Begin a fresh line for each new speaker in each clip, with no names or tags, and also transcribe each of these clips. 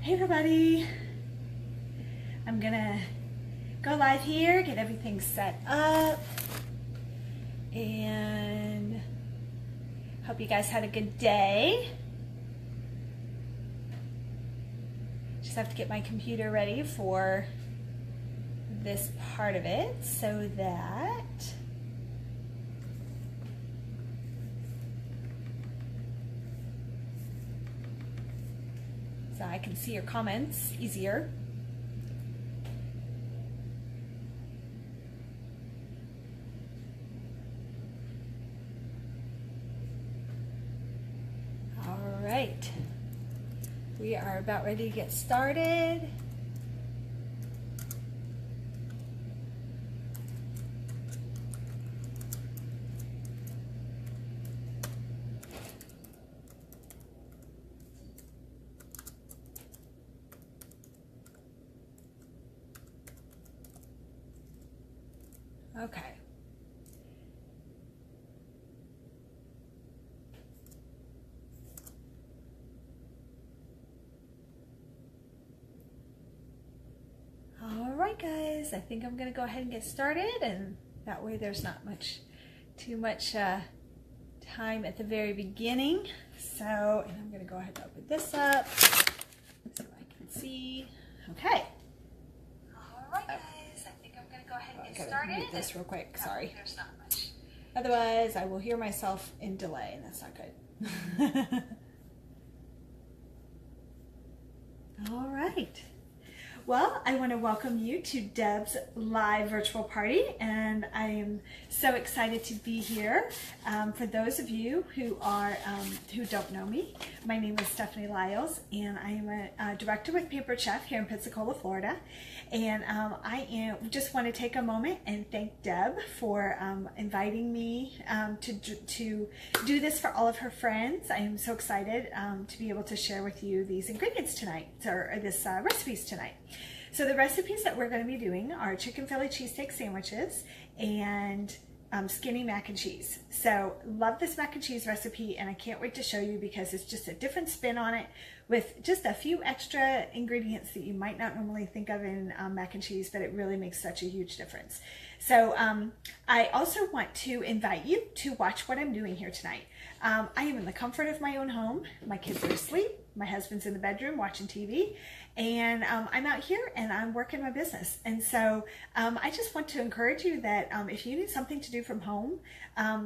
Hey everybody, I'm gonna go live here, get everything set up, and hope you guys had a good day. Just have to get my computer ready for this part of it so that I can see your comments easier. All right, we are about ready to get started. Okay. All right, guys, I think I'm going to go ahead and get started, and that way there's not too much time at the very beginning. So, and I'm going to go ahead and open this up so I can see. Okay. All right, guys. Get started. Mute this real quick. Sorry. There's not much. Otherwise, I will hear myself in delay, and that's not good. All right. Well, I want to welcome you to Deb's live virtual party, and I am so excited to be here. For those of you who don't know me, my name is Stephanie Lyles, and I am a director with Paper Chef here in Pensacola, Florida. And I just want to take a moment and thank Deb for inviting me to do this for all of her friends. I am so excited to be able to share with you these ingredients tonight, or this recipes tonight. So the recipes that we're going to be doing are chicken Philly cheesesteak sandwiches and skinny mac and cheese. So love this mac and cheese recipe, and I can't wait to show you because it's just a different spin on it with just a few extra ingredients that you might not normally think of in mac and cheese, but it really makes such a huge difference. So I also want to invite you to watch what I'm doing here tonight. I am in the comfort of my own home. My kids are asleep. My husband's in the bedroom watching TV, and I'm out here and I'm working my business. And so I just want to encourage you that if you need something to do from home,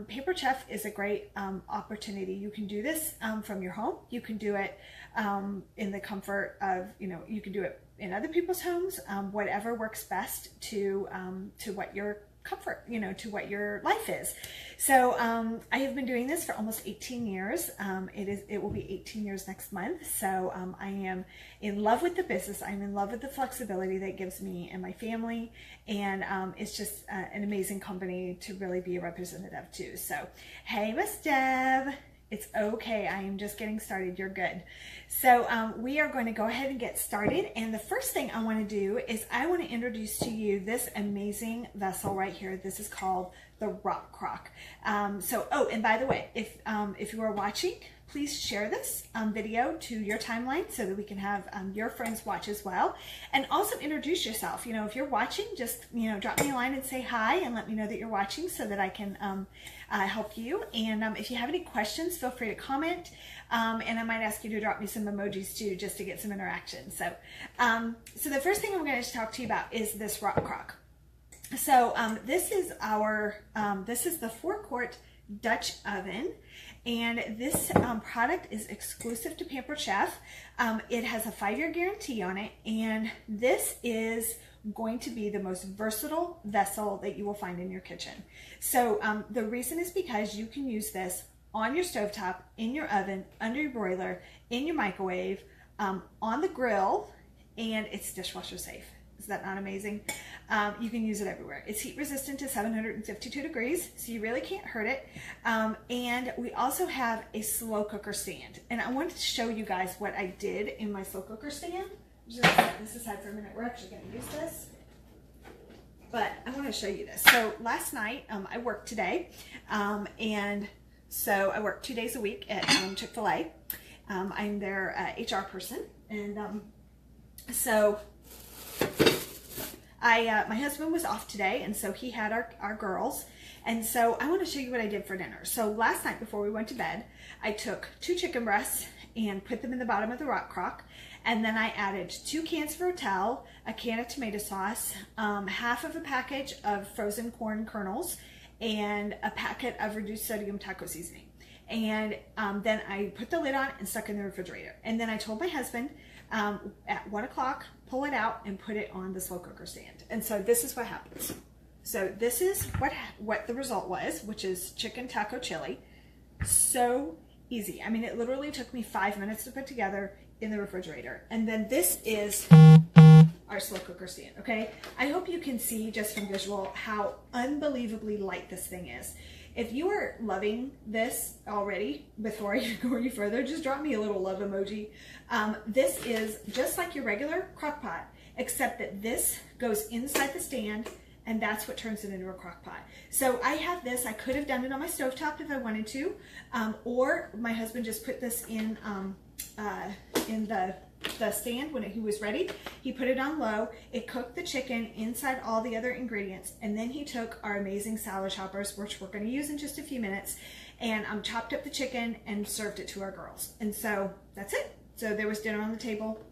Paper Chef is a great opportunity. You can do this from your home. You can do it in the comfort of, you can do it in other people's homes, whatever works best to what your comfort, to what your life is. So I have been doing this for almost 18 years. It will be 18 years next month. So I am in love with the business. I'm in love with the flexibility that it gives me and my family. And it's just an amazing company to really be a representative to. So, hey, Miss Deb. It's okay. I am just getting started. You're good. So we are going to go ahead and get started. And the first thing I want to do is I want to introduce to you this amazing vessel right here. This is called the Rock Crock. Oh, and by the way, if you are watching, please share this video to your timeline so that we can have your friends watch as well. And also introduce yourself. If you're watching, just drop me a line and say hi and let me know that you're watching so that I can help you. And if you have any questions, feel free to comment. And I might ask you to drop me some emojis too, just to get some interaction. So, so the first thing I'm going to talk to you about is this Rock Crock. So this is the 4-quart Dutch oven. And this product is exclusive to Paper Chef. It has a 5-year guarantee on it, and this is going to be the most versatile vessel that you will find in your kitchen. So the reason is because you can use this on your stovetop, in your oven, under your broiler, in your microwave, on the grill, and it's dishwasher safe. Is that not amazing? You can use it everywhere. It's heat resistant to 752 degrees, so you really can't hurt it. And we also have a slow cooker stand. And I wanted to show you guys what I did in my slow cooker stand. Just set this aside for a minute. We're actually going to use this. But I want to show you this. So last night, I worked today. And so I work 2 days a week at Chick-fil-A. I'm their HR person. And So my husband was off today, and so he had our girls. And so I want to show you what I did for dinner. So last night before we went to bed, I took 2 chicken breasts and put them in the bottom of the rock crock. And then I added 2 cans of Rotel, a can of tomato sauce, half of a package of frozen corn kernels, and a packet of reduced sodium taco seasoning. And then I put the lid on and stuck it in the refrigerator. And then I told my husband at 1 o'clock, pull it out and put it on the slow cooker stand. And so this is what happens. So this is what the result was, which is chicken taco chili. So easy. I mean, it literally took me 5 minutes to put together in the refrigerator. And then this is our slow cooker stand, okay? I hope you can see just from visual how unbelievably light this thing is. If you are loving this already, before I go any further, just drop me a little love emoji. This is just like your regular crock pot, except that this goes inside the stand, and that's what turns it into a crock pot. So I have this. I could have done it on my stovetop if I wanted to, or my husband just put this in the stand when he was ready. He put it on low. It cooked the chicken inside all the other ingredients, and then he took our amazing salad choppers, which we're going to use in just a few minutes, and chopped up the chicken and served it to our girls. And so that's it. So there was dinner on the table.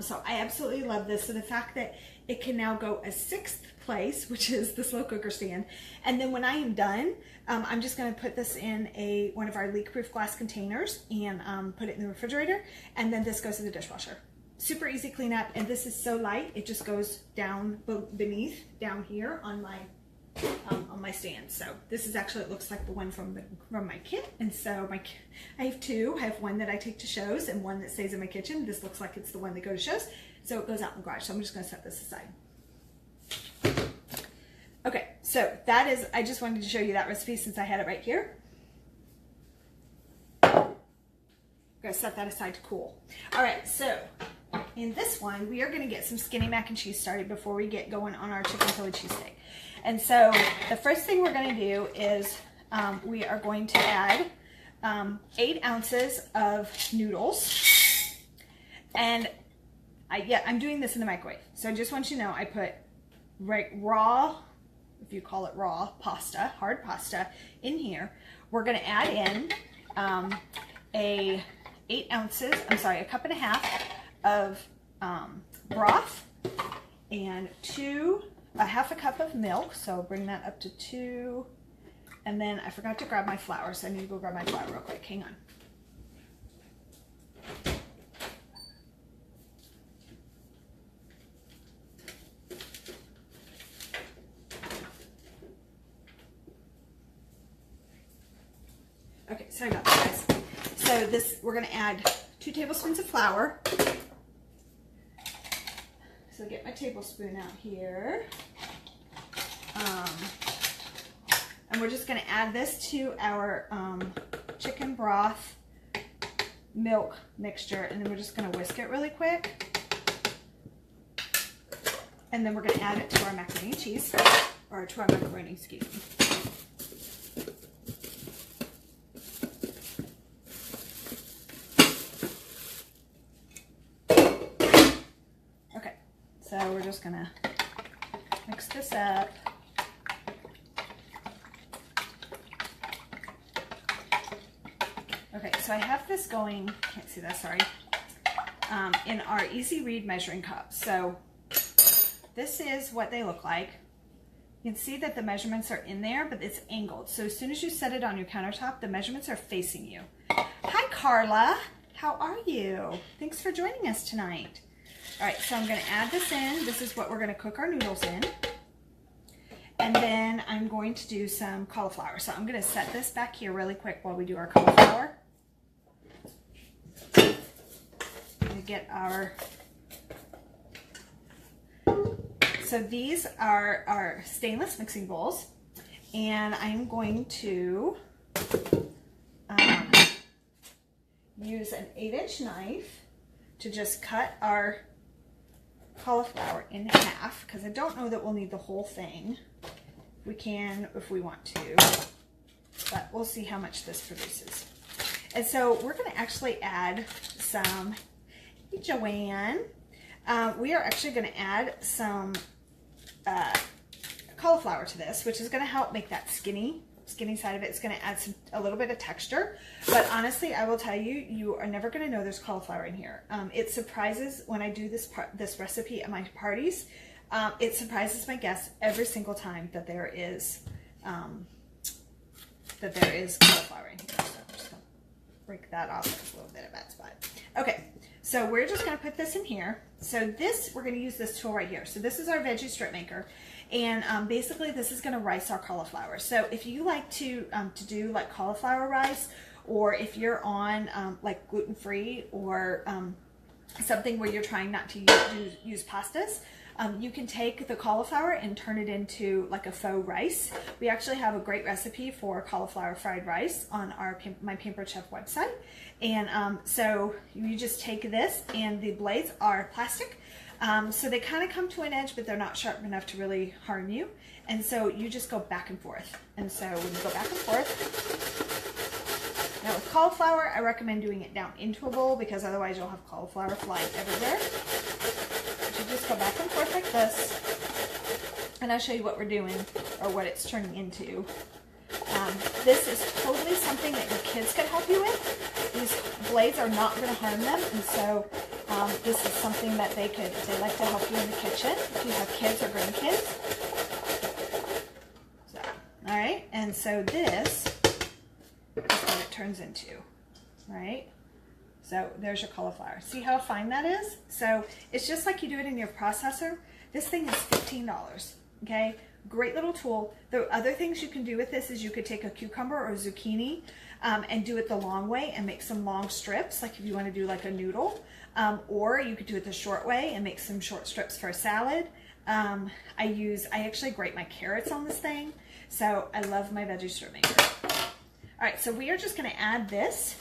So I absolutely love this. So the fact that it can now go a 6th place, which is the slow cooker stand. And then when I am done, I'm just going to put this in one of our leak-proof glass containers and put it in the refrigerator. And then this goes in the dishwasher. Super easy cleanup. And this is so light, it just goes down beneath, down here on my stand. So this is actually, it looks like the one from my kit. And so I have 2. I have one that I take to shows and one that stays in my kitchen. This looks like it's the one that goes to shows. So it goes out in the garage. So I'm just going to set this aside. Okay, so that is, I just wanted to show you that recipe since I had it right here. I'm going to set that aside to cool. All right, so in this one, we are going to get some skinny mac and cheese started before we get going on our chicken Philly cheesesteak. And so the first thing we're going to do is we are going to add 8 ounces of noodles. And I'm doing this in the microwave. So I just want you to know I put raw, if you call it raw, pasta, hard pasta in here. We're going to add in a 8 ounces, a cup and a half of broth and a half a cup of milk. So bring that up to 2. And then I forgot to grab my flour, so I need to go grab my flour real quick. Hang on. Okay, sorry about that, guys. So we're going to add 2 tablespoons of flour. So get my tablespoon out here. And we're just going to add this to our chicken broth milk mixture, and then we're just going to whisk it really quick. And then we're going to add it to our macaroni and cheese, or to our macaroni, excuse me. So we're just gonna mix this up. Okay, so I have this going, can't see that, sorry, in our easy read measuring cup. So this is what they look like. You can see that the measurements are in there, but it's angled. So as soon as you set it on your countertop, the measurements are facing you. Hi, Carla. How are you? Thanks for joining us tonight. All right, so I'm going to add this in. This is what we're going to cook our noodles in. And then I'm going to do some cauliflower. So I'm going to set this back here really quick while we do our cauliflower. I'm going to get our... So these are our stainless mixing bowls. And I'm going to use an 8-inch knife to just cut our cauliflower in half, because I don't know that we'll need the whole thing. We can if we want to, but we'll see how much this produces. And so we're going to actually add some, hey Joanne, we are actually going to add some cauliflower to this, which is going to help make that skinny side of it. It's going to add a little bit of texture. But honestly, I will tell you, you are never going to know there's cauliflower in here. It surprises when I do this recipe at my parties. It surprises my guests every single time that there is cauliflower in here. So I'm just going to break that off. There's a little bit of that spot. Okay, so we're just going to put this in here. So this, we're going to use this tool right here. So this is our veggie strip maker. And basically this is going to rice our cauliflower. So if you like to do like cauliflower rice, or if you're on like gluten-free or something where you're trying not to use pastas, you can take the cauliflower and turn it into like a faux rice. We actually have a great recipe for cauliflower fried rice on my Pampered Chef website. And so you just take this, and the blades are plastic. So they kind of come to an edge, but they're not sharp enough to really harm you. And so you just go back and forth. And so when you go back and forth, now with cauliflower, I recommend doing it down into a bowl, because otherwise you'll have cauliflower flying everywhere. But you just go back and forth like this, and I'll show you what we're doing, or what it's turning into. This is totally something that your kids can help you with. These blades are not going to harm them, and so this is something that they like to help you in the kitchen if you have kids or grandkids. So, all right, and so this is what it turns into, right? So there's your cauliflower. See how fine that is? So it's just like you do it in your processor. This thing is $15, okay? Great little tool. The other things you can do with this is you could take a cucumber or a zucchini and do it the long way and make some long strips, like if you want to do like a noodle, or you could do it the short way and make some short strips for a salad. I actually grate my carrots on this thing, so I love my veggie strip maker. All right, so we are just going to add this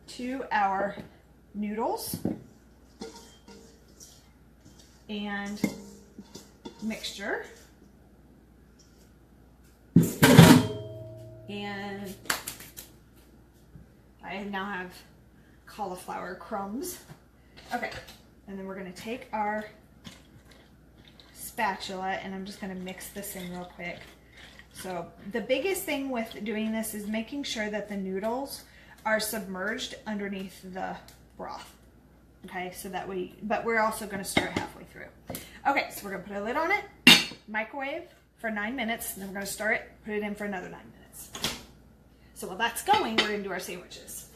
to our noodles and mixture. And I now have cauliflower crumbs. Okay, and then we're going to take our spatula, and I'm just going to mix this in real quick. So the biggest thing with doing this is making sure that the noodles are submerged underneath the broth. Okay, so that but we're also going to stir it halfway through. Okay, so we're going to put a lid on it, microwave for 9 minutes, and then we're going to stir it, put it in for another 9 minutes. So while that's going, we're going to do our sandwiches.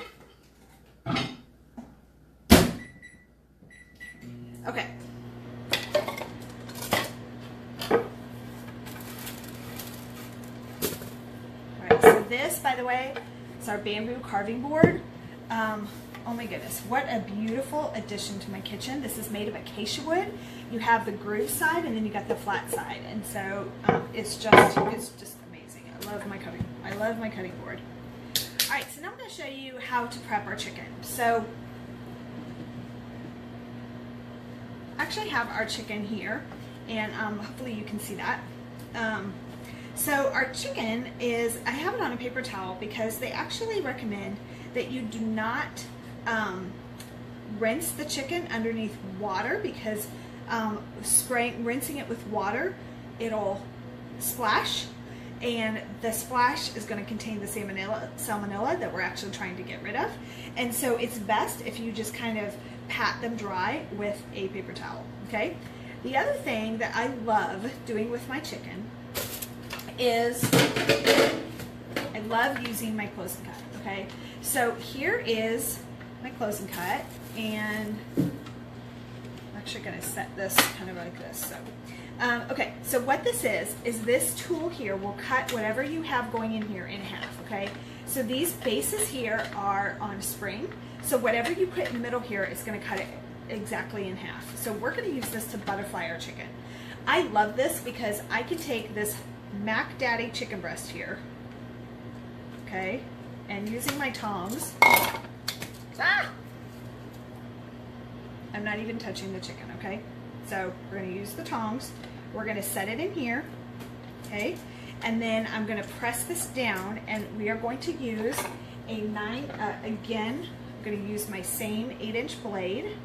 Okay. Alright, so this, by the way, is our bamboo carving board. Oh my goodness, what a beautiful addition to my kitchen. This is made of acacia wood. You have the groove side, and then you got the flat side, and so it's just amazing. I love my cutting board. All right, so now I'm going to show you how to prep our chicken. So I actually have our chicken here, and hopefully you can see that. So our chicken is, I have it on a paper towel because they actually recommend that you do not rinse the chicken underneath water, because rinsing it with water, it'll splash, and the splash is going to contain the salmonella that we're actually trying to get rid of. And so it's best if you just kind of pat them dry with a paper towel, okay? The other thing that I love doing with my chicken is I love using my close and cut, okay? So here is my close and cut, and I'm actually going to set this kind of like this. So, okay, so what this is this tool here will cut whatever you have going in here in half, okay? So these bases here are on a spring, so whatever you put in the middle here is going to cut it exactly in half. So we're going to use this to butterfly our chicken. I love this because I can take this Mac Daddy chicken breast here, okay, and using my tongs, I'm not even touching the chicken, okay? So we're going to use the tongs. We're going to set it in here, okay? And then I'm going to press this down, and we are going to use again, I'm going to use my same 8-inch blade,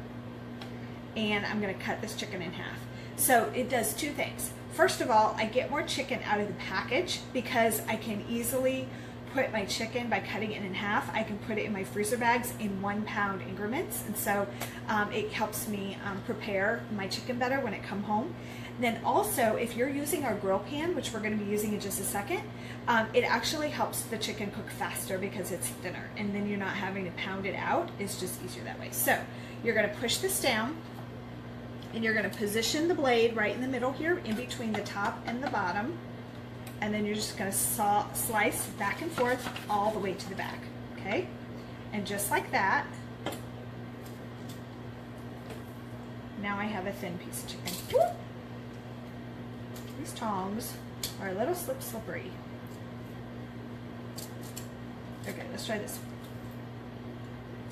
and I'm going to cut this chicken in half. So it does two things. First of all, I get more chicken out of the package because I can easily put my chicken, by cutting it in half, I can put it in my freezer bags in 1 pound increments, and so it helps me prepare my chicken better when it come home. Then also, if you're using our grill pan, which we're going to be using in just a second, it actually helps the chicken cook faster because it's thinner, and then you're not having to pound it out. It's just easier that way. So you're going to push this down, and you're going to position the blade right in the middle here, in between the top and the bottom, and then you're just going to slice back and forth all the way to the back, okay? And just like that, now I have a thin piece of chicken. Woo! These tongs are a little slippery. Okay, let's try this.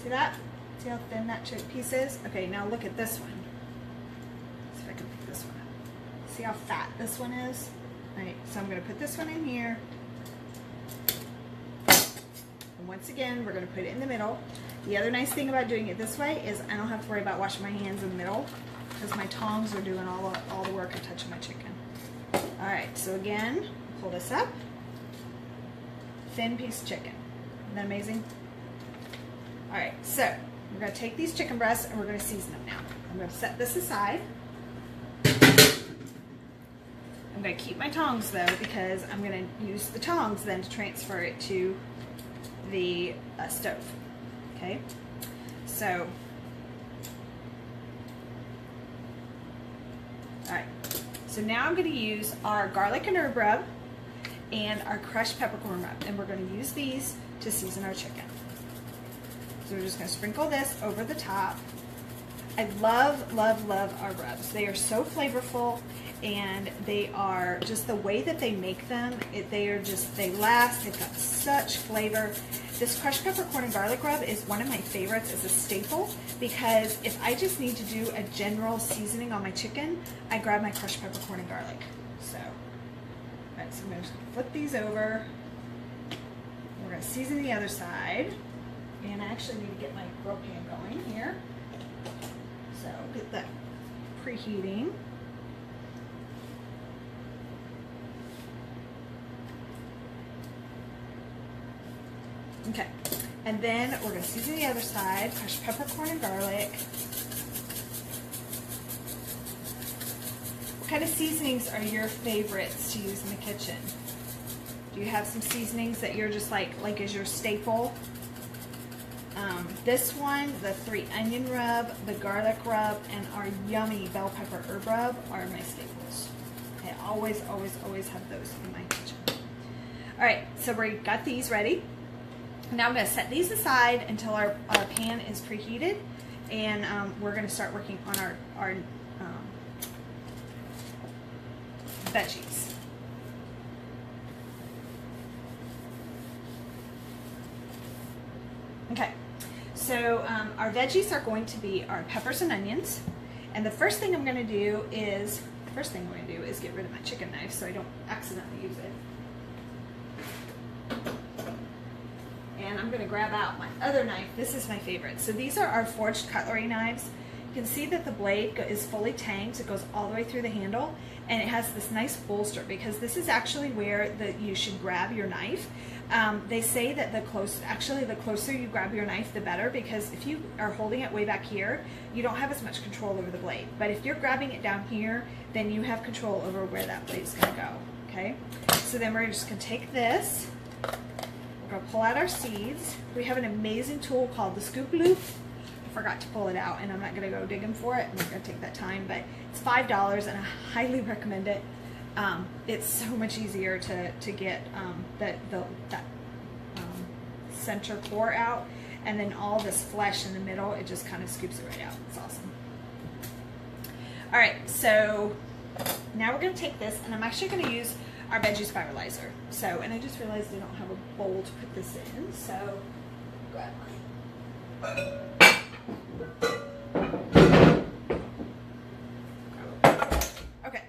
See that? See how thin that piece is? Okay, now look at this one. Let's see if I can pick this one up. See how fat this one is? Alright, so I'm going to put this one in here. And once again, we're going to put it in the middle. The other nice thing about doing it this way is I don't have to worry about washing my hands in the middle because my tongs are doing all the work of touching my chicken. Alright, so again, pull this up. Thin piece of chicken. Isn't that amazing? Alright, so we're going to take these chicken breasts and we're going to season them now. I'm going to set this aside. I'm going to keep my tongs though because I'm going to use the tongs then to transfer it to the stove. Okay, so alright, so now I'm going to use our garlic and herb rub and our crushed peppercorn rub, and we're going to use these to season our chicken. So we're just going to sprinkle this over the top. I love, love, love our rubs. They are so flavorful, and they are just the way that they make them. They last. They've got such flavor. This crushed peppercorn and garlic rub is one of my favorites as a staple because if I just need to do a general seasoning on my chicken, I grab my crushed peppercorn and garlic. So, all right, so I'm going to flip these over. We're going to season the other side, and I actually need to get my grill pan going here. So get that preheating. Okay, and then we're going to season the other side, crushed peppercorn and garlic. What kind of seasonings are your favorites to use in the kitchen? Do you have some seasonings that you're just like is your staple? This one, the 3 onion rub, the garlic rub, and our yummy bell pepper herb rub are my staples. I always, always, always have those in my kitchen. All right, so we've got these ready. Now I'm going to set these aside until our pan is preheated, and we're going to start working on our veggies. Okay, so our veggies are going to be our peppers and onions, and the first thing I'm going to do is get rid of my chicken knife so I don't accidentally use it. And I'm going to grab out my other knife. This is my favorite. So these are our forged cutlery knives. You can see that the blade is fully tanged. It goes all the way through the handle, and it has this nice bolster because this is actually where you should grab your knife. They say that the closer you grab your knife, the better, because if you are holding it way back here, you don't have as much control over the blade. But if you're grabbing it down here, then you have control over where that blade is going to go. Okay, so then we're just going to take this. We're going to pull out our seeds. We have an amazing tool called the Scoop Loop. I forgot to pull it out, and I'm not going to go digging for it. I'm not going to take that time, but it's $5, and I highly recommend it. It's so much easier to get that center core out, and then all this flesh in the middle, it just kind of scoops it right out. It's awesome. All right, so now we're going to take this, and I'm actually going to use our veggie spiralizer. So, and I just realized I don't have a bowl to put this in, so grab mine. Okay,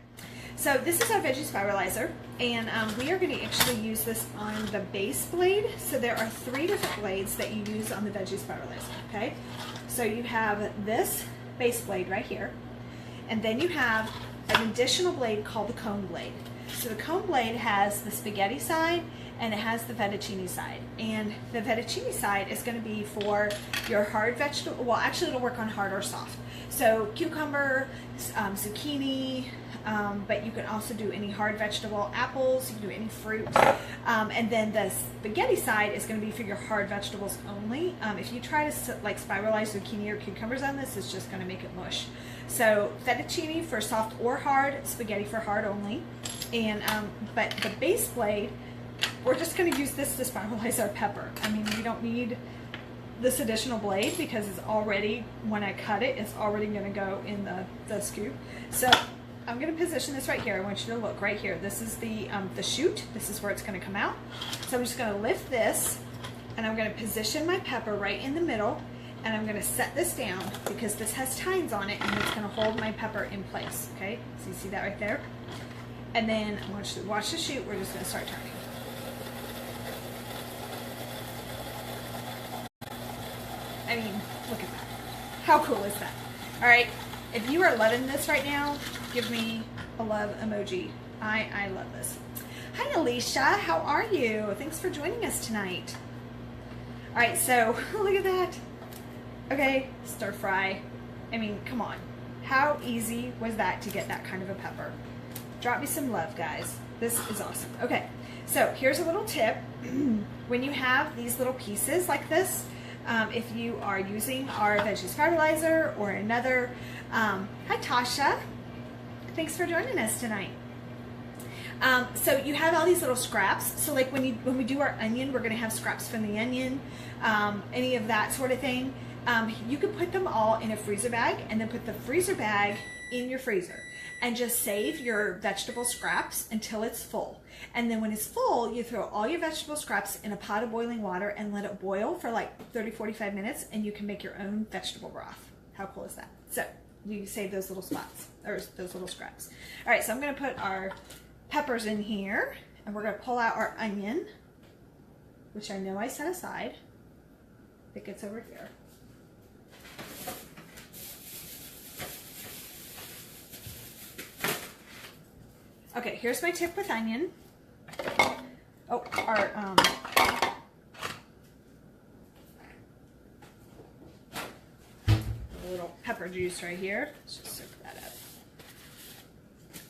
so this is our veggie spiralizer, and we are going to actually use this on the base blade. So there are 3 different blades that you use on the veggie spiralizer. Okay, so you have this base blade right here. And then you have an additional blade called the cone blade. So the cone blade has the spaghetti side and it has the fettuccine side. And the fettuccine side is going to be for your hard vegetable. Well, actually it'll work on hard or soft. So cucumber, zucchini, but you can also do any hard vegetable, apples, you can do any fruit. And then the spaghetti side is going to be for your hard vegetables only. If you try to like spiralize zucchini or cucumbers on this, it's just going to make it mush. So fettuccine for soft or hard, spaghetti for hard only. And but the base blade, we're just going to use this to spiralize our pepper. I mean, we don't need this additional blade because it's already, when I cut it, it's already going to go in the scoop. So I'm going to position this right here. I want you to look right here. This is the chute. This is where it's going to come out. So I'm just going to lift this and I'm going to position my pepper right in the middle, and I'm going to set this down because this has tines on it and it's going to hold my pepper in place. Okay, so you see that right there? And then I want you to watch the chute. We're just going to start turning. I mean, look at that. How cool is that? All right, if you are loving this right now, give me a love emoji. I love this. Hi, Alicia. How are you? Thanks for joining us tonight. All right, so look at that. Okay, stir fry. I mean, come on. How easy was that to get that kind of a pepper? Drop me some love, guys. This is awesome. Okay, so here's a little tip. When you have these little pieces like this, if you are using our veggie spiralizer or another, hi Tasha, thanks for joining us tonight. So you have all these little scraps. So like when we do our onion, we're gonna have scraps from the onion, any of that sort of thing. You could put them all in a freezer bag and then put the freezer bag in your freezer and just save your vegetable scraps until it's full. And then when it's full, you throw all your vegetable scraps in a pot of boiling water and let it boil for like 30-45 minutes, and you can make your own vegetable broth. How cool is that? So you save those little spots, or those little scraps. All right, so I'm gonna put our peppers in here, and we're gonna pull out our onion, which I know I set aside. It gets over here. Okay, here's my tip with onion. Oh, our little pepper juice right here. Let's just soak that up.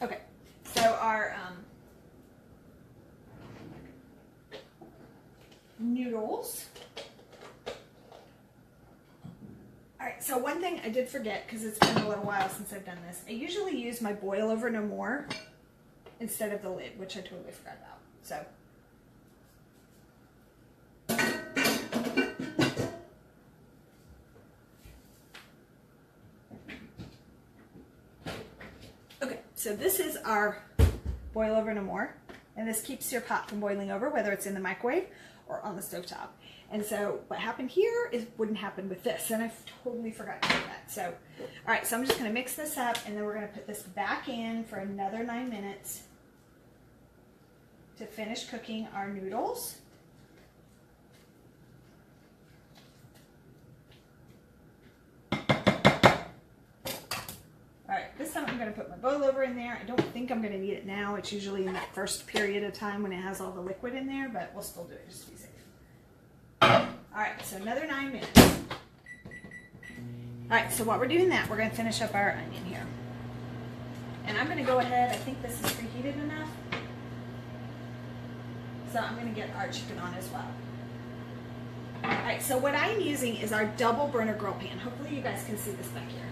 Okay, so our noodles. All right, so one thing I did forget, because it's been a little while since I've done this, I usually use my boil over no more instead of the lid, which I totally forgot about. So okay, so this is our boil over no more, and this keeps your pot from boiling over, whether it's in the microwave or on the stovetop. And so what happened here is wouldn't happen with this, and I totally forgot to do that. So, all right, so I'm just going to mix this up, and then we're going to put this back in for another 9 minutes to finish cooking our noodles. All right, this time I'm going to put my boil over in there. I don't think I'm going to need it now. It's usually in that first period of time when it has all the liquid in there, but we'll still do it just to be safe. All right, so another 9 minutes. All right, so while we're doing that, we're going to finish up our onion here. And I'm going to go ahead, I think this is preheated enough. So I'm going to get our chicken on as well. All right, so what I'm using is our double burner grill pan. Hopefully you guys can see this back here.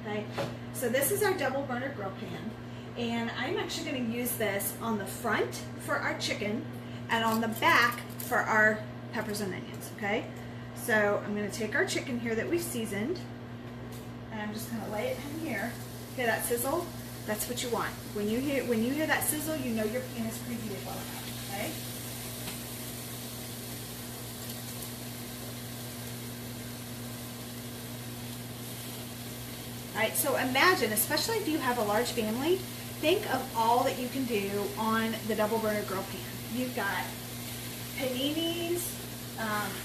Okay, so this is our double burner grill pan. And I'm actually going to use this on the front for our chicken and on the back for our peppers and onions, okay? So I'm going to take our chicken here that we've seasoned, and I'm just going to lay it in here. Okay, that sizzle, that's what you want. When you hear that sizzle, you know your pan is preheated well enough, okay? All right, so imagine, especially if you have a large family, think of all that you can do on the double burner grill pan. You've got paninis,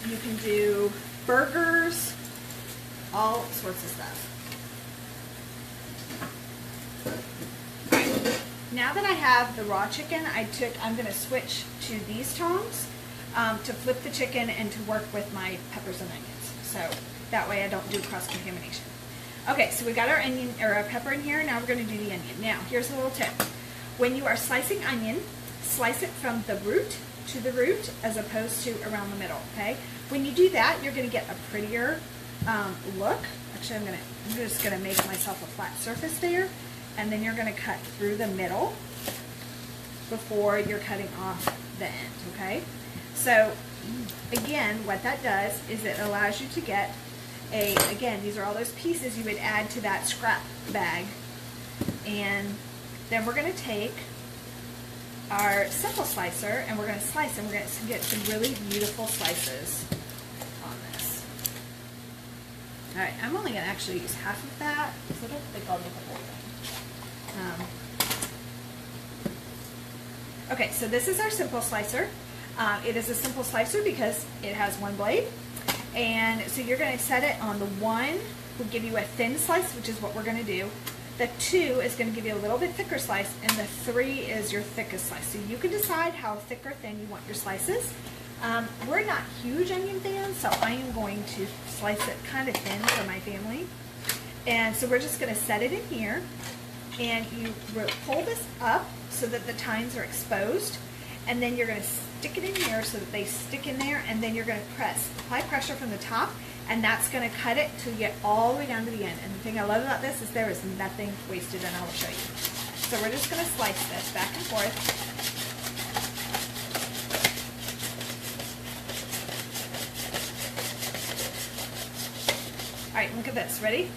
you can do burgers, all sorts of stuff. now that I have the raw chicken, I'm going to switch to these tongs to flip the chicken and to work with my peppers and onions. So that way I don't do cross-contamination. Okay, so we got our onion or our pepper in here. Now we're going to do the onion. Now, here's a little tip. When you are slicing onion, slice it from the root to the root as opposed to around the middle, okay? When you do that, you're going to get a prettier look. Actually, I'm just going to make myself a flat surface there, and then you're going to cut through the middle before you're cutting off the end, okay? So, again, what that does is it allows you to get again, these are all those pieces you would add to that scrap bag. And then we're going to take our simple slicer and we're going to slice, and we're going to get some really beautiful slices on this. All right, I'm only going to actually use half of that because I don't think I'll need the whole thing. Okay, so this is our simple slicer. It is a simple slicer because it has one blade. And so you're going to set it on the 1 will give you a thin slice, which is what we're going to do. The 2 is going to give you a little bit thicker slice, and the 3 is your thickest slice. So you can decide how thick or thin you want your slices. We're not huge onion fans, so I am going to slice it kind of thin for my family. And so we're just going to set it in here, and you pull this up so that the tines are exposed, and then you're going to stick it in here so that they stick in there, and then you're going to apply pressure from the top, and that's going to cut it to get all the way down to the end. And the thing I love about this is there is nothing wasted, and I will show you. So we're just going to slice this back and forth. All right, look at this. Ready?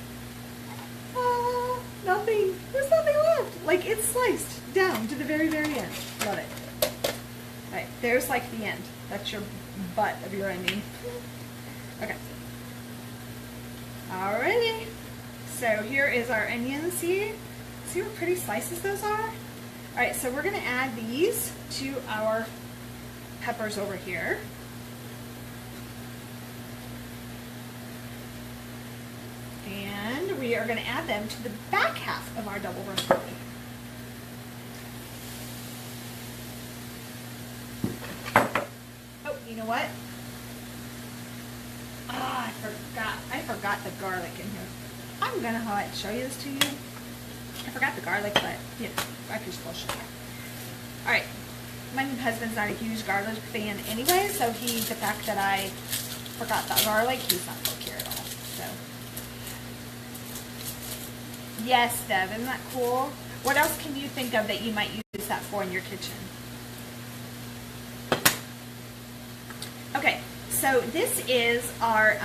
Nothing. There's nothing left. Like, it's sliced down to the very, very end. Love it. All right, there's like the end. That's your butt of your onion. Okay. Alrighty. So here is our onion. See what pretty slices those are? All right, so we're going to add these to our peppers over here. And we are going to add them to the back half of our double roast turkey. You know what? Oh, I forgot the garlic in here. I'm gonna show you this to you. I forgot the garlic, but you know, I can still show you. All right, my husband's not a huge garlic fan anyway, so the fact that I forgot the garlic, he's not gonna care at all. So, yes, Deb, isn't that cool? What else can you think of that you might use that for in your kitchen? Okay, so this is our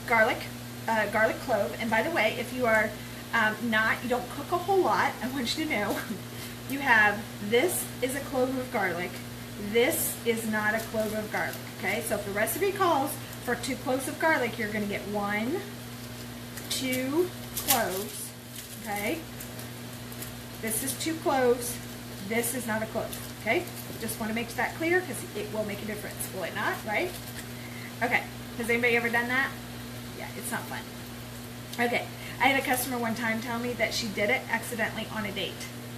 garlic clove. And by the way, if you are you don't cook a whole lot, I want you to know, you have, this is a clove of garlic. This is not a clove of garlic, okay? So if the recipe calls for 2 cloves of garlic, you're going to get 1, 2 cloves, okay? This is 2 cloves. This is not a clove, okay? Just want to make that clear because it will make a difference. Will it not, right? Okay. Has anybody ever done that? Yeah, it's not fun. Okay. I had a customer one time tell me that she did it accidentally on a date.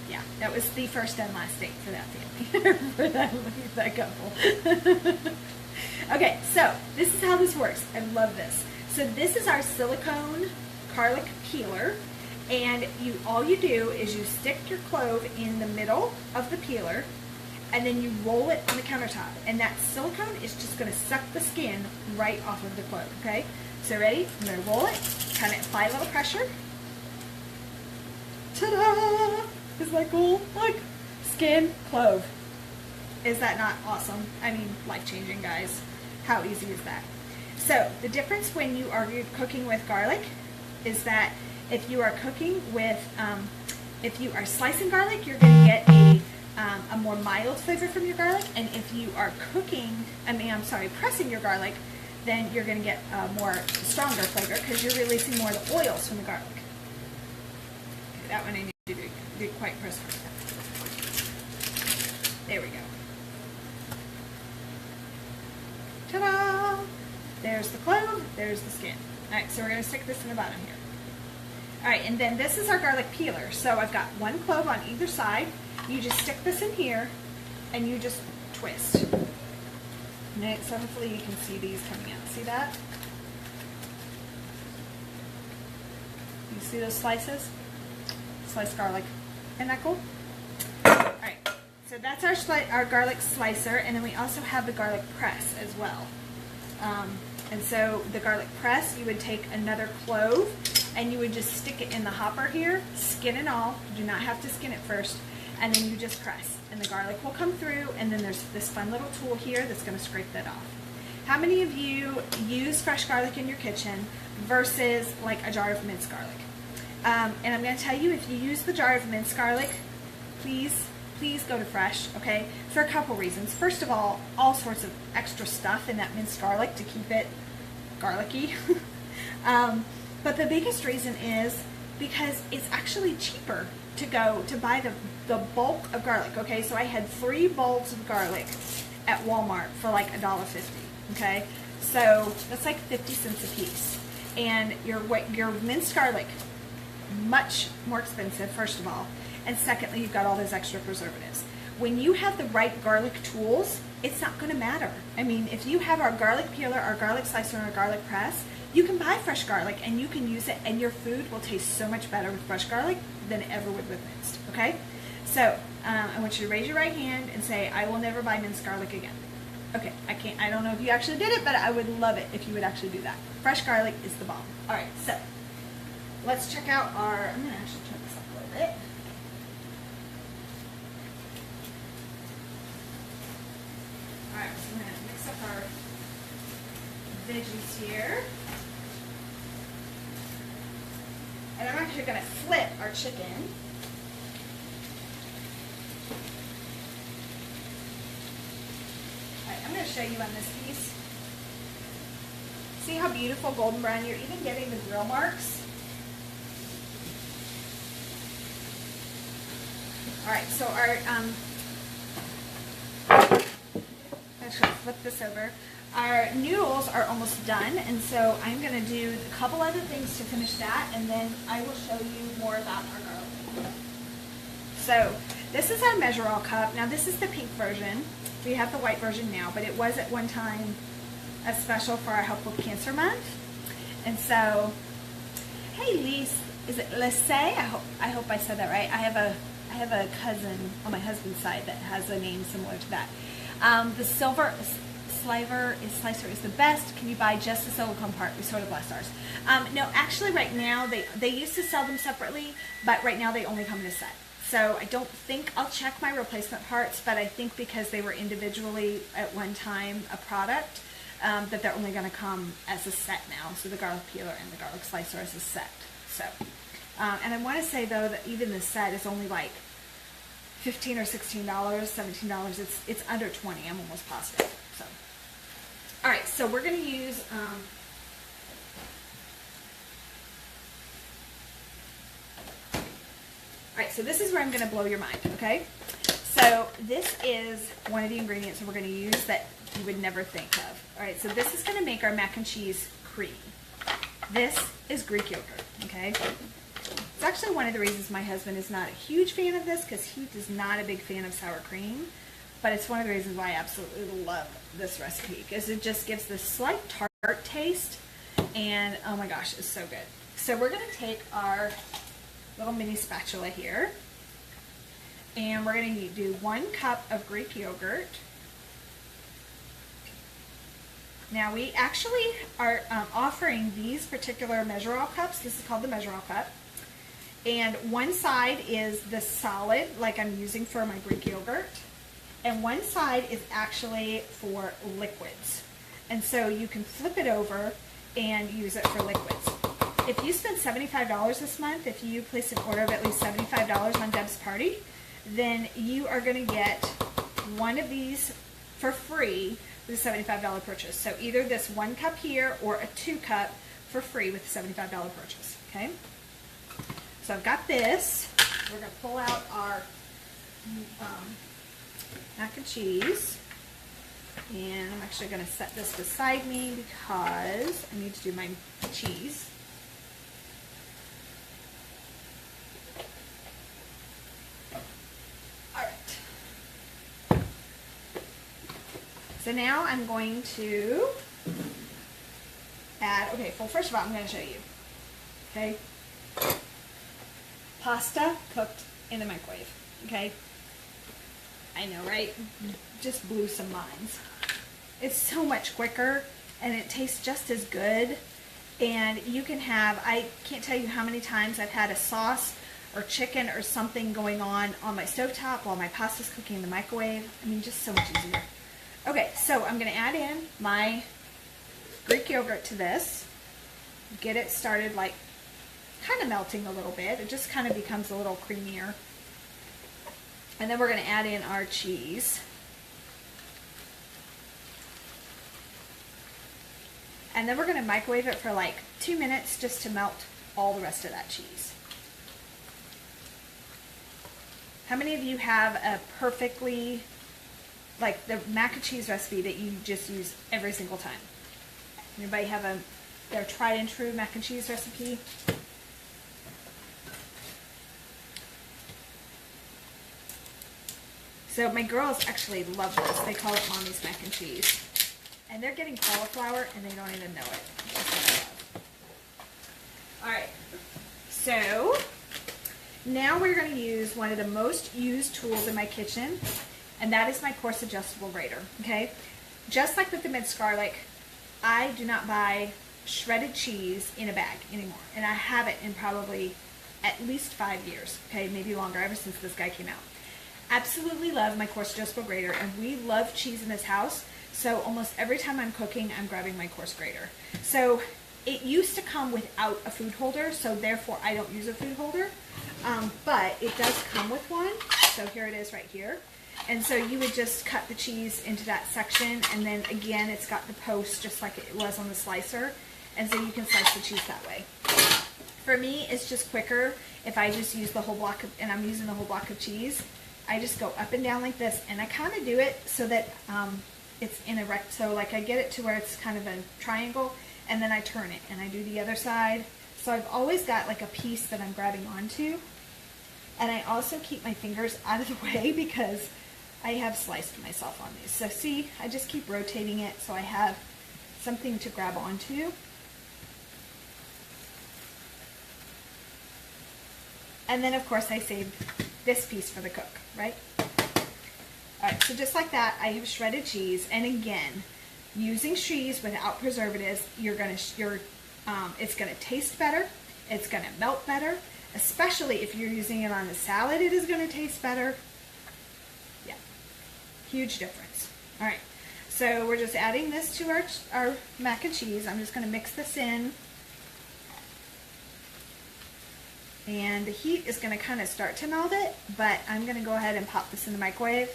Yeah, that was the first and last date for that family, for that couple. Okay, so this is how this works. I love this. So this is our silicone garlic peeler, and all you do is you stick your clove in the middle of the peeler, and then you roll it on the countertop, and that silicone is just going to suck the skin right off of the clove, okay? So ready? I'm going to roll it, kind of apply a little pressure. Ta-da! Isn't that cool? Look, skin, clove. Is that not awesome? I mean, life-changing, guys. How easy is that? So the difference when you are cooking with garlic is that if you are cooking with, if you are slicing garlic, you're going to get a more mild flavor from your garlic, and if you are pressing your garlic, then you're going to get a more stronger flavor because you're releasing more of the oils from the garlic. Okay, that one I need to be quite crisp. There we go. Ta-da! There's the clove, there's the skin. Alright, so we're going to stick this in the bottom here. Alright, and then this is our garlic peeler. So I've got 1 clove on either side, you just stick this in here and you just twist. Okay, so hopefully you can see these coming out. See that? You see those slices? Sliced garlic. Isn't that cool? Alright, so that's our garlic slicer, and then we also have the garlic press as well. And so the garlic press, you would take another clove and you would just stick it in the hopper here, skin and all. You do not have to skin it first, and then you just press. And the garlic will come through, and then there's this fun little tool here that's going to scrape that off. How many of you use fresh garlic in your kitchen versus like a jar of minced garlic? And I'm going to tell you, if you use the jar of minced garlic, please go to fresh, okay? For a couple reasons. First of all sorts of extra stuff in that minced garlic to keep it garlicky. But the biggest reason is because it's actually cheaper to buy the bulk of garlic, okay? So I had 3 bulbs of garlic at Walmart for like $1.50, okay? So that's like 50 cents a piece. And your minced garlic, much more expensive, first of all. And secondly, you've got all those extra preservatives. When you have the right garlic tools, it's not going to matter. I mean, if you have our garlic peeler, our garlic slicer, and our garlic press, you can buy fresh garlic and you can use it, and your food will taste so much better with fresh garlic than it ever would with minced, okay? So, I want you to raise your right hand and say, I will never buy minced garlic again. Okay, I don't know if you actually did it, but I would love it if you would actually do that. Fresh garlic is the bomb. All right, so let's check out I'm going to actually turn this up a little bit. All right, so I'm going to mix up our veggies here. And I'm actually going to flip our chicken. All right, I'm going to show you on this piece. See how beautiful golden brown? You're even getting the grill marks. All right, so our actually flip this over. Our noodles are almost done, and so I'm going to do a couple other things to finish that, and then I will show you more about our garlic. So this is our measure-all cup. Now this is the pink version. We have the white version now, but it was at one time a special for our Help with Cancer Month. And so, hey Lise, is it Lise? I hope I said that right. I have a cousin on my husband's side that has a name similar to that. The silver slicer is the best. Can you buy just the silicone part? We sort of lost ours. No, actually right now, they used to sell them separately, but right now they only come in a set. So I don't think, I'll check my replacement parts, but I think because they were individually at one time a product, that they're only going to come as a set now. So the garlic peeler and the garlic slicer as a set. So, and I want to say though that even the set is only like $15 or $16, $17. It's under 20. I'm almost positive. So, all right. So we're going to use. All right. So this is where I'm going to blow your mind. Okay. So this is one of the ingredients that we're going to use that you would never think of. All right. So this is going to make our mac and cheese cream. This is Greek yogurt. Okay. It's actually one of the reasons my husband is not a huge fan of this, because he is not a big fan of sour cream. But it's one of the reasons why I absolutely love this recipe, because it just gives this slight tart taste, and oh my gosh, it's so good. So we're going to take our little mini spatula here, and we're going to do 1 cup of Greek yogurt. Now we actually are offering these particular measure-all cups. This is called the measure-all cup. And one side is the solid, like I'm using for my Greek yogurt, and one side is actually for liquids. And so you can flip it over and use it for liquids. If you spend $75 this month, if you place an order of at least $75 on Deb's Party, then you are going to get one of these for free with a $75 purchase. So either this 1 cup here or a 2 cup for free with a $75 purchase. Okay? So I've got this. We're going to pull out our mac and cheese. And I'm actually going to set this beside me because I need to do my cheese. Alright. So now I'm going to add, okay, well first of all I'm going to show you, okay, pasta cooked in the microwave, okay, I know, right, just blew some minds. It's so much quicker and it tastes just as good, and you can have, I can't tell you how many times I've had a sauce or chicken or something going on my stovetop while my pasta's cooking in the microwave. I mean, just so much easier. Okay, so I'm going to add in my Greek yogurt to this, get it started like kind of melting a little bit. It just kind of becomes a little creamier. And then we're going to add in our cheese. And then we're going to microwave it for like 2 minutes just to melt all the rest of that cheese. How many of you have a perfectly, like the mac and cheese recipe that you just use every single time? Anybody have their tried and true mac and cheese recipe? So my girls actually love this. They call it Mommy's mac and cheese. And they're getting cauliflower and they don't even know it. Alright, so now we're going to use one of the most used tools in my kitchen, and that is my coarse adjustable grater, okay? Just like with the minced garlic, I do not buy shredded cheese in a bag anymore, and I haven't in probably at least 5 years, okay, maybe longer, ever since this guy came out. Absolutely love my coarse adjustable grater, and we love cheese in this house, so almost every time I'm cooking, I'm grabbing my coarse grater. So it used to come without a food holder, so therefore I don't use a food holder, but it does come with one, so here it is right here. And so you would just cut the cheese into that section, and then again it's got the post just like it was on the slicer, and so you can slice the cheese that way. For me, it's just quicker if I just use the whole block of, and I'm using the whole block of cheese. I just go up and down like this, and I kind of do it so that it's in a rect, so like I get it to where it's kind of a triangle, and then I turn it, and I do the other side. So I've always got like a piece that I'm grabbing onto, and I also keep my fingers out of the way because I have sliced myself on these. So see, I just keep rotating it so I have something to grab onto. And then of course I saved this piece for the cook, right? Alright, so just like that, I have shredded cheese, and again, using cheese without preservatives, it's gonna taste better, it's gonna melt better, especially if you're using it on a salad, it is gonna taste better. Yeah, huge difference. Alright, so we're just adding this to our mac and cheese. I'm just gonna mix this in. And the heat is going to kind of start to melt it, but I'm going to go ahead and pop this in the microwave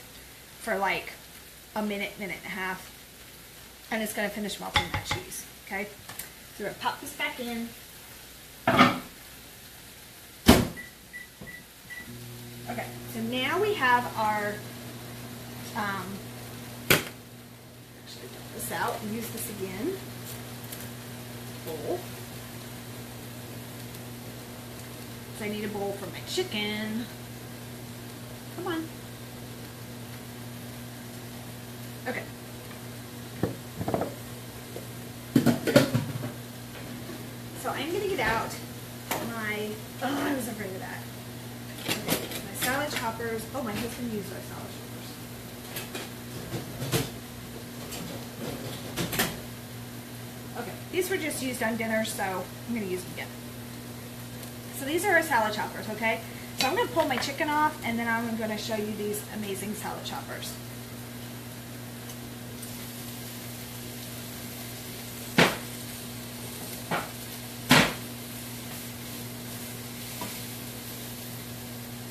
for like a minute, minute and a half, and it's going to finish melting that cheese, okay? So we're going to pop this back in. Okay, so now we have our, actually dump this out and use this again, bowl. So I need a bowl for my chicken. Come on. Okay. So I'm going to get out my, oh, I was afraid of that. Okay, my salad choppers. Oh, my husband used our salad choppers. Okay, these were just used on dinner, so I'm going to use them again. So these are our salad choppers, okay? So I'm going to pull my chicken off, and then I'm going to show you these amazing salad choppers.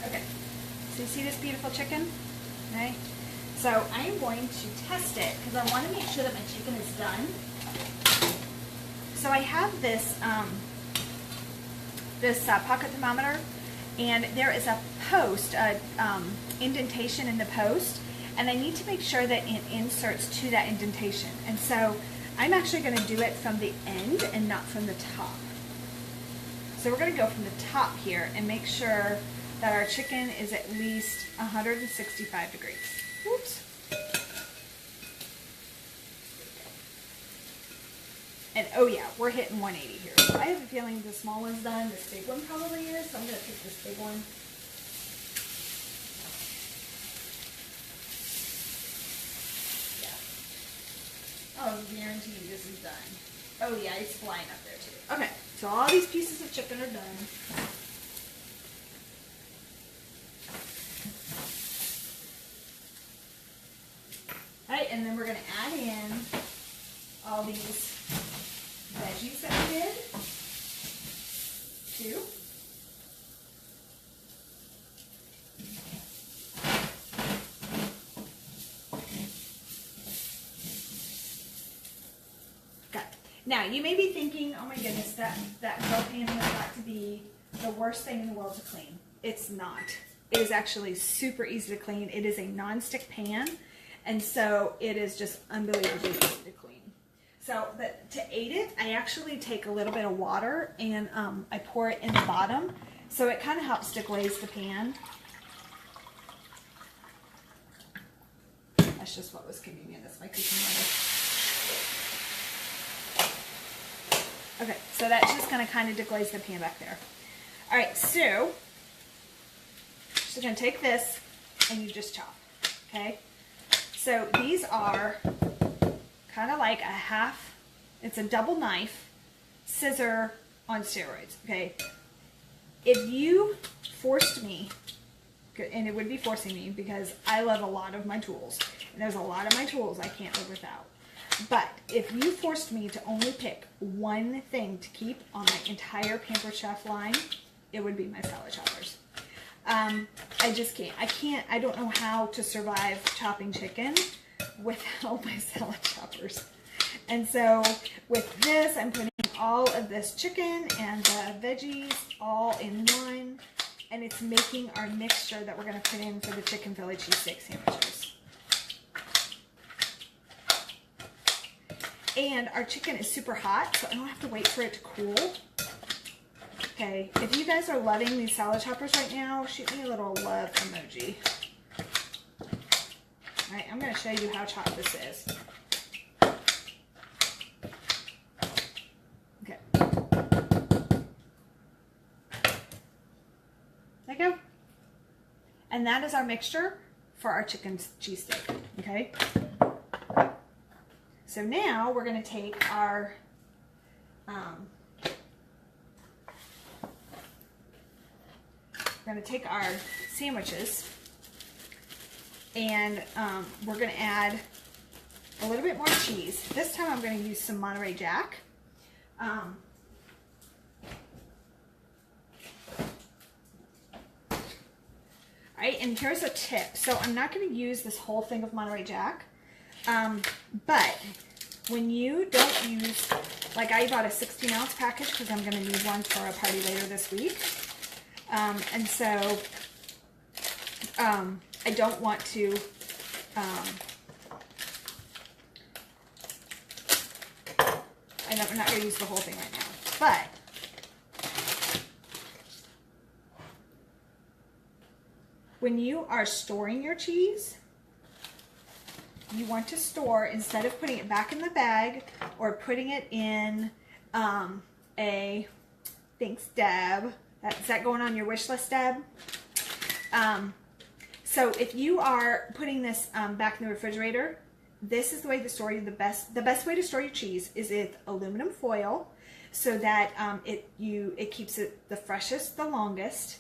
Okay, so you see this beautiful chicken? Okay, so I'm going to test it because I want to make sure that my chicken is done. So I have this pocket thermometer, and there is a post, indentation in the post, and I need to make sure that it inserts to that indentation. And so I'm actually going to do it from the end and not from the top. So we're going to go from the top here and make sure that our chicken is at least 165 degrees. Oops. Oh yeah, we're hitting 180 here. So I have a feeling the small one's done. This big one probably is. So I'm going to pick this big one. Yeah. Oh, guarantee you this is done. Oh yeah, it's flying up there too. Okay, so all these pieces of chicken are done. All right, and then we're going to add in all these veggies that we did too. Got it. Now you may be thinking, oh my goodness, that grill pan has got to be the worst thing in the world to clean. It's not. It is actually super easy to clean. It is a non-stick pan, and so it is just unbelievably easy to clean. So, but to aid it, I actually take a little bit of water and I pour it in the bottom, so it kind of helps to glaze the pan. That's just what was convenient. That's my cooking water. Okay, so that's just going to kind of deglaze the pan back there. All right, so just going to take this and you just chop, okay? So these are kind of like a half, it's a double knife, scissor on steroids, okay? If you forced me, and it would be forcing me because I love a lot of my tools, and there's a lot of my tools I can't live without, but if you forced me to only pick one thing to keep on my entire Pampered Chef line, it would be my salad choppers. I just can't. I don't know how to survive chopping chicken without my salad choppers. And so with this, I'm putting all of this chicken and the veggies all in one, and it's making our mixture that we're going to put in for the chicken Philly cheesesteak sandwiches. And our chicken is super hot, so I don't have to wait for it to cool. Okay, if you guys are loving these salad choppers right now, shoot me a little love emoji. Alright, I'm going to show you how chopped this is. Okay. There you go. And that is our mixture for our chicken cheesesteak. Okay? So now we're going to take our sandwiches, and we're going to add a little bit more cheese. This time I'm going to use some Monterey Jack. Alright, and here's a tip. So I'm not going to use this whole thing of Monterey Jack, but when you don't use, like I bought a 16-ounce package because I'm going to need one for a party later this week. And so I don't want to I'm not going to use the whole thing right now, but when you are storing your cheese, you want to store, instead of putting it back in the bag or putting it in thanks Deb. Is that going on your wish list, Deb? So if you are putting this back in the refrigerator, this is the way to store the best way to store your cheese is with aluminum foil, so that it keeps it the freshest, the longest,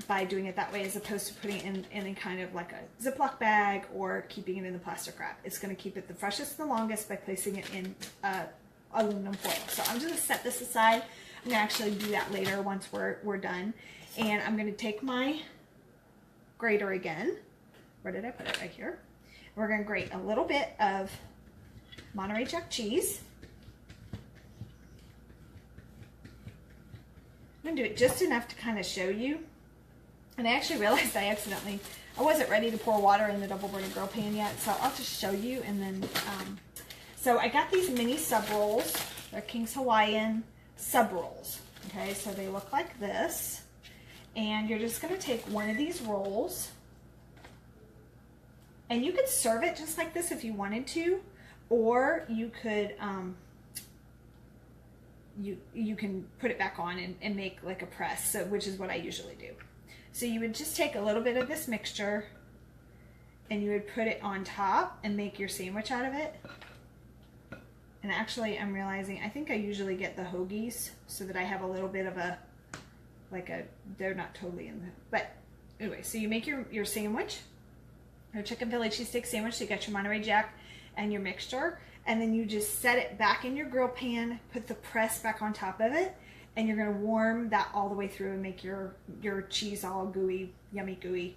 by doing it that way, as opposed to putting it in kind of like a Ziploc bag or keeping it in the plastic wrap. It's going to keep it the freshest, the longest by placing it in aluminum foil. So I'm just going to set this aside. I'm going to actually do that later once we're done. And I'm going to take my grater again. Where did I put it? Right here. We're going to grate a little bit of Monterey Jack cheese. I'm going to do it just enough to kind of show you. And I actually realized I wasn't ready to pour water in the double burning grill pan yet, so I'll just show you. And then, so I got these mini sub rolls. They're King's Hawaiian sub rolls. Okay, so they look like this. And you're just going to take one of these rolls, and you could serve it just like this if you wanted to, or you could you can put it back on and make like a press, so which is what I usually do. So you would just take a little bit of this mixture and you would put it on top and make your sandwich out of it. And actually, I'm realizing I think I usually get the hoagies so that I have a little bit of a, they're not totally in the, but anyway, so you make your sandwich, your chicken Philly cheesesteak sandwich. So you got your Monterey Jack and your mixture, and then you just set it back in your grill pan, put the press back on top of it, and you're gonna warm that all the way through and make your cheese all gooey, yummy gooey.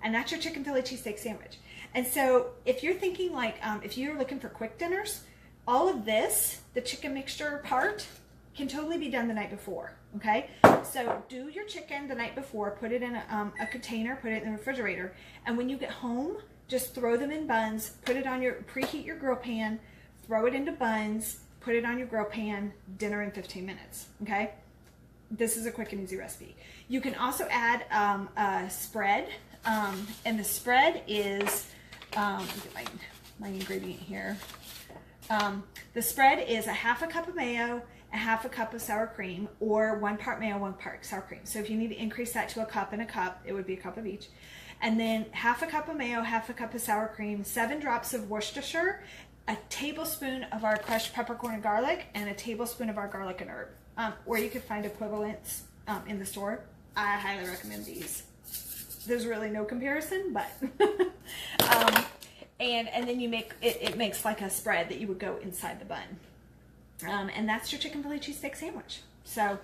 And that's your chicken Philly cheesesteak sandwich. And so if you're thinking like, if you're looking for quick dinners, all of this, the chicken mixture part, can totally be done the night before, okay? So do your chicken the night before, put it in a container, put it in the refrigerator, and when you get home, just throw them in buns, put it on preheat your grill pan, throw it into buns, put it on your grill pan, dinner in 15 minutes, okay? This is a quick and easy recipe. You can also add a spread, and the spread is, let me get my ingredient here. The spread is a half a cup of mayo, a half a cup of sour cream, or 1 part mayo, 1 part sour cream. So if you need to increase that to a cup and a cup, it would be a cup of each. And then half a cup of mayo, half a cup of sour cream, 7 drops of Worcestershire, a tablespoon of our crushed peppercorn and garlic, and a tablespoon of our garlic and herb. Or you could find equivalents in the store. I highly recommend these. There's really no comparison, but and then you make it makes like a spread that you would go inside the bun. And that's your chicken Philly cheesesteak sandwich. So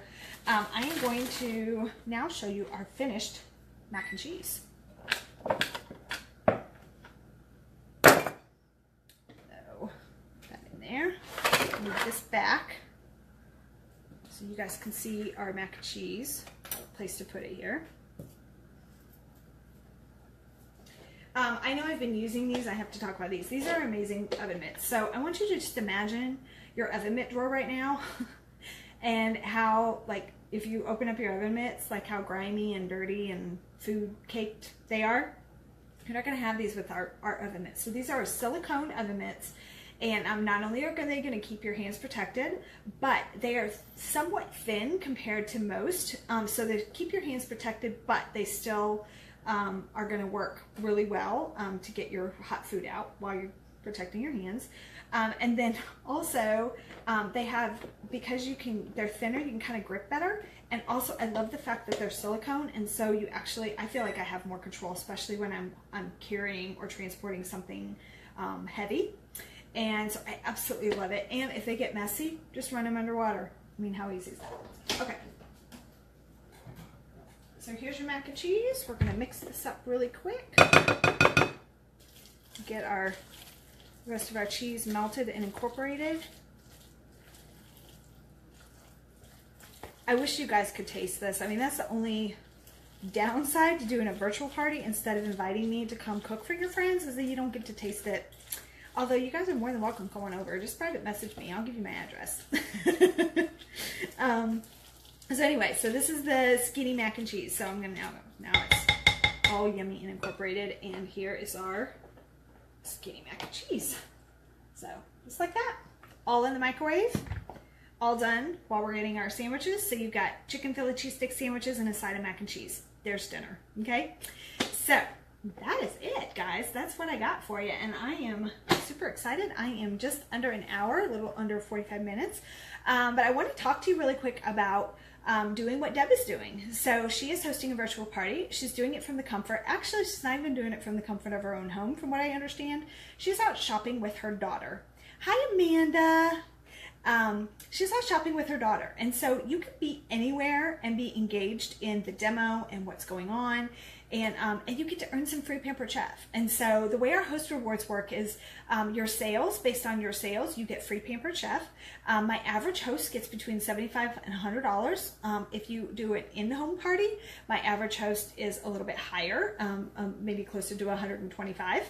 I am going to now show you our finished mac and cheese. So put that in there. Move this back so you guys can see our mac and cheese. Place to put it here. I know I've been using these. I have to talk about these. These are amazing oven mitts. So I want you to just imagine your oven mitt drawer right now and how, like, if you open up your oven mitts, like how grimy and dirty and food caked they are. You're not going to have these with our oven mitts. So these are silicone oven mitts, and not only are they going to keep your hands protected, but they are somewhat thin compared to most, so they keep your hands protected, but they still are going to work really well to get your hot food out while you're protecting your hands. And then also they have, because they're thinner, you can kind of grip better. And also I love the fact that they're silicone, and so you actually, I feel like I have more control, especially when I'm carrying or transporting something heavy. And so I absolutely love it. And if they get messy, just run them underwater. I mean, how easy is that? Okay. So here's your mac and cheese. We're going to mix this up really quick. Get the rest of our cheese melted and incorporated. I wish you guys could taste this. I mean, that's the only downside to doing a virtual party instead of inviting me to come cook for your friends, is that you don't get to taste it. Although you guys are more than welcome coming over. Just private message me. I'll give you my address. So anyway, so this is the skinny mac and cheese. So I'm going to now it's all yummy and incorporated. And here is our skinny mac and cheese. So just like that, all in the microwave, all done while we're getting our sandwiches. So you've got chicken Philly cheesesteak sandwiches and a side of mac and cheese. There's dinner. Okay. So that is it, guys. That's what I got for you. And I am super excited. I am just under an hour, a little under 45 minutes. But I want to talk to you really quick about doing what Deb is doing. So she is hosting a virtual party. She's doing it from the comfort. Actually, she's not even doing it from the comfort of her own home, from what I understand. She's out shopping with her daughter. Hi, Amanda. She's out shopping with her daughter. And so you could be anywhere and be engaged in the demo and what's going on. And you get to earn some free Pampered Chef. And so the way our host rewards work is your sales, based on your sales, you get free Pampered Chef. My average host gets between $75 and $100. If you do an in-home party, my average host is a little bit higher, maybe closer to $125,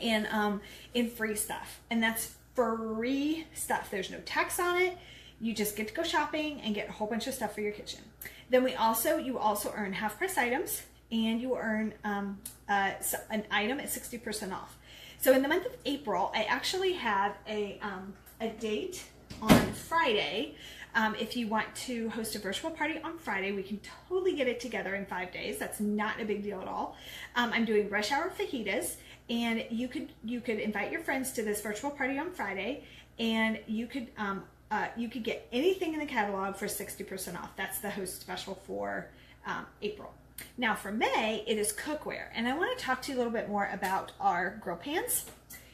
and in free stuff. And that's free stuff. There's no tax on it. You just get to go shopping and get a whole bunch of stuff for your kitchen. Then you also earn half-price items, and you earn an item at 60% off. So in the month of April, I actually have a date on Friday. If you want to host a virtual party on Friday, we can totally get it together in 5 days. That's not a big deal at all. I'm doing rush hour fajitas, and you could invite your friends to this virtual party on Friday, and you could get anything in the catalog for 60% off. That's the host special for April. Now for May, it is cookware, and I want to talk to you a little bit more about our grill pans,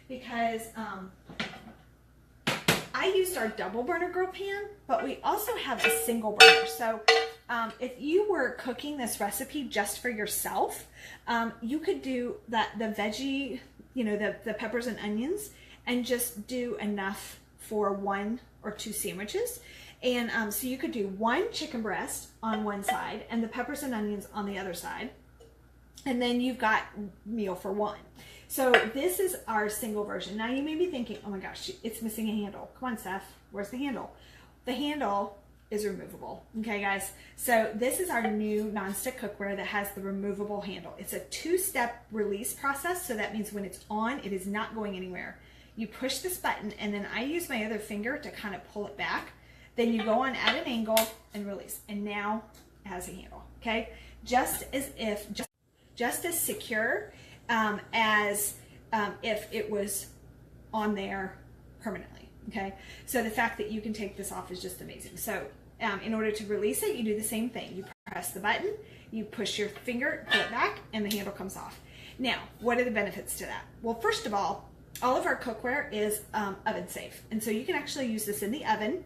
because I used our double burner grill pan, but we also have a single burner. So if you were cooking this recipe just for yourself, you could do the veggie, the peppers and onions, and just do enough for 1 or 2 sandwiches. And so you could do 1 chicken breast on one side and the peppers and onions on the other side. And then you've got meal for 1. So this is our single version. Now you may be thinking, oh my gosh, it's missing a handle. Come on, Steph, where's the handle? The handle is removable, okay guys? So this is our new nonstick cookware that has the removable handle. It's a 2-step release process, so that means when it's on, it is not going anywhere. You push this button, and then I use my other finger to kind of pull it back. Then you go on at an angle and release, and now it has a handle, okay? Just as secure as if it was on there permanently, okay? So the fact that you can take this off is just amazing. So in order to release it, you do the same thing. You press the button, you push your finger, pull it back, and the handle comes off. Now, what are the benefits to that? Well, first of all of our cookware is oven safe, and so you can actually use this in the oven.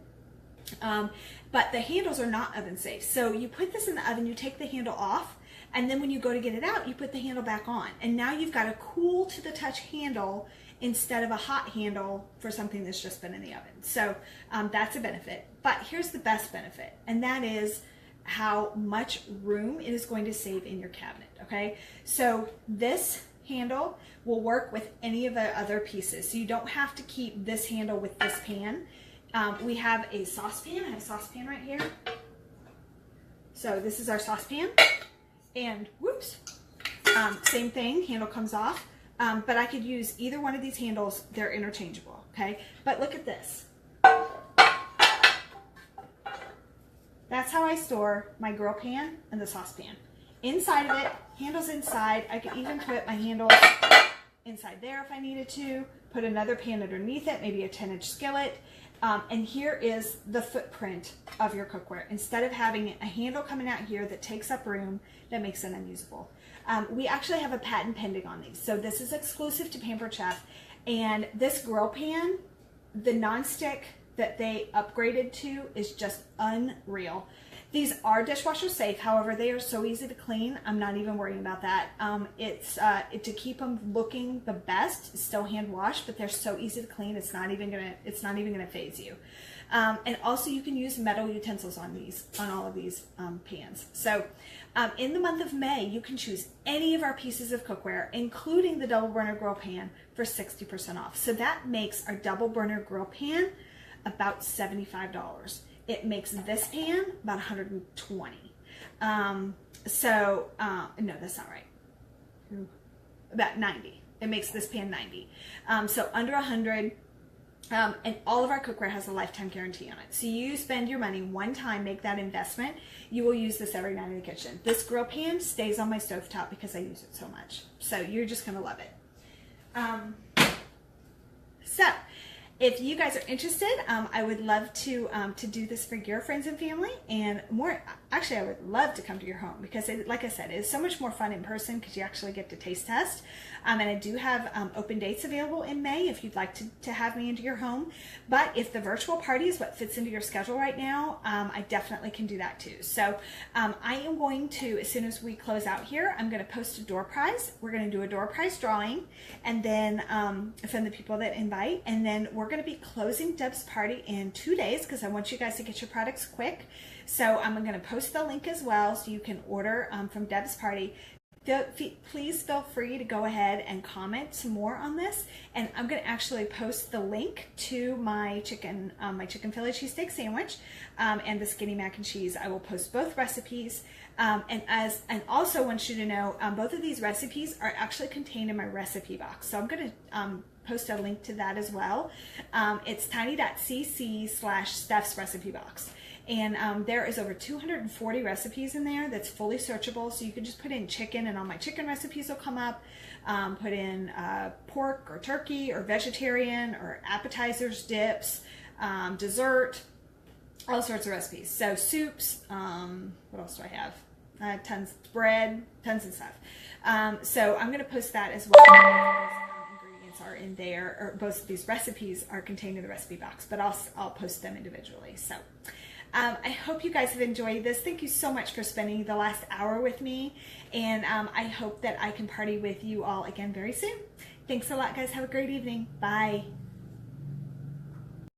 But the handles are not oven safe. So you put this in the oven, you take the handle off, and then when you go to get it out, you put the handle back on. And now you've got a cool to the touch handle instead of a hot handle for something that's just been in the oven. So that's a benefit. But here's the best benefit, and that is how much room it is going to save in your cabinet, okay? So this handle will work with any of the other pieces. So you don't have to keep this handle with this pan. We have a saucepan. I have a saucepan right here. So this is our saucepan, and whoops, same thing, handle comes off, but I could use either one of these handles. They're interchangeable, okay? But look at this. That's how I store my grill pan and the saucepan. Inside of it, handles inside. I could even put my handles inside there if I needed to, put another pan underneath it, maybe a 10-inch skillet. And here is the footprint of your cookware. Instead of having a handle coming out here that takes up room, that makes it unusable. We actually have a patent pending on these. So this is exclusive to Pampered Chef. And this grill pan, the nonstick that they upgraded to, is just unreal. These are dishwasher safe, however, they are so easy to clean. I'm not even worrying about that. To keep them looking the best, it's still hand washed, but they're so easy to clean. It's not even gonna phase you. And also, you can use metal utensils on all of these pans. So, in the month of May, you can choose any of our pieces of cookware, including the double burner grill pan, for 60% off. So that makes our double burner grill pan about $75. It makes this pan about $120. No, that's not right. About $90. It makes this pan $90. So under $100. And all of our cookware has a lifetime guarantee on it. So you spend your money one time, make that investment. You will use this every night in the kitchen. This grill pan stays on my stovetop because I use it so much. So you're just gonna love it. So if you guys are interested, I would love to do this for your friends and family, and more. Actually, I would love to come to your home because, like I said, it's so much more fun in person because you actually get to taste test. And I do have open dates available in May if you'd like to have me into your home. But if the virtual party is what fits into your schedule right now, I definitely can do that too. So I am going to, as soon as we close out here, I'm going to post a door prize. We're going to do a door prize drawing, and then from the people that invite, and then we're going to be closing Deb's party in 2 days because I want you guys to get your products quick. So I'm going to post the link as well so you can order from Deb's party. please feel free to go ahead and comment some more on this, and I'm going to actually post the link to my chicken Philly cheesesteak sandwich and the skinny mac and cheese. I will post both recipes, and also want you to know both of these recipes are actually contained in my recipe box, so I'm going to post a link to that as well. It's tiny.cc/Steph's recipe box. And there is over 240 recipes in there that's fully searchable. So you can just put in chicken and all my chicken recipes will come up. Put in pork or turkey or vegetarian or appetizers, dips, dessert, all sorts of recipes. So soups, what else do I have? Tons, bread, tons of stuff. So I'm going to post that as well. Ingredients are in there, or both of these recipes are contained in the recipe box, but I'll post them individually. So. I hope you guys have enjoyed this. Thank you so much for spending the last hour with me, and I hope that I can party with you all again very soon. Thanks a lot, guys. Have a great evening. Bye.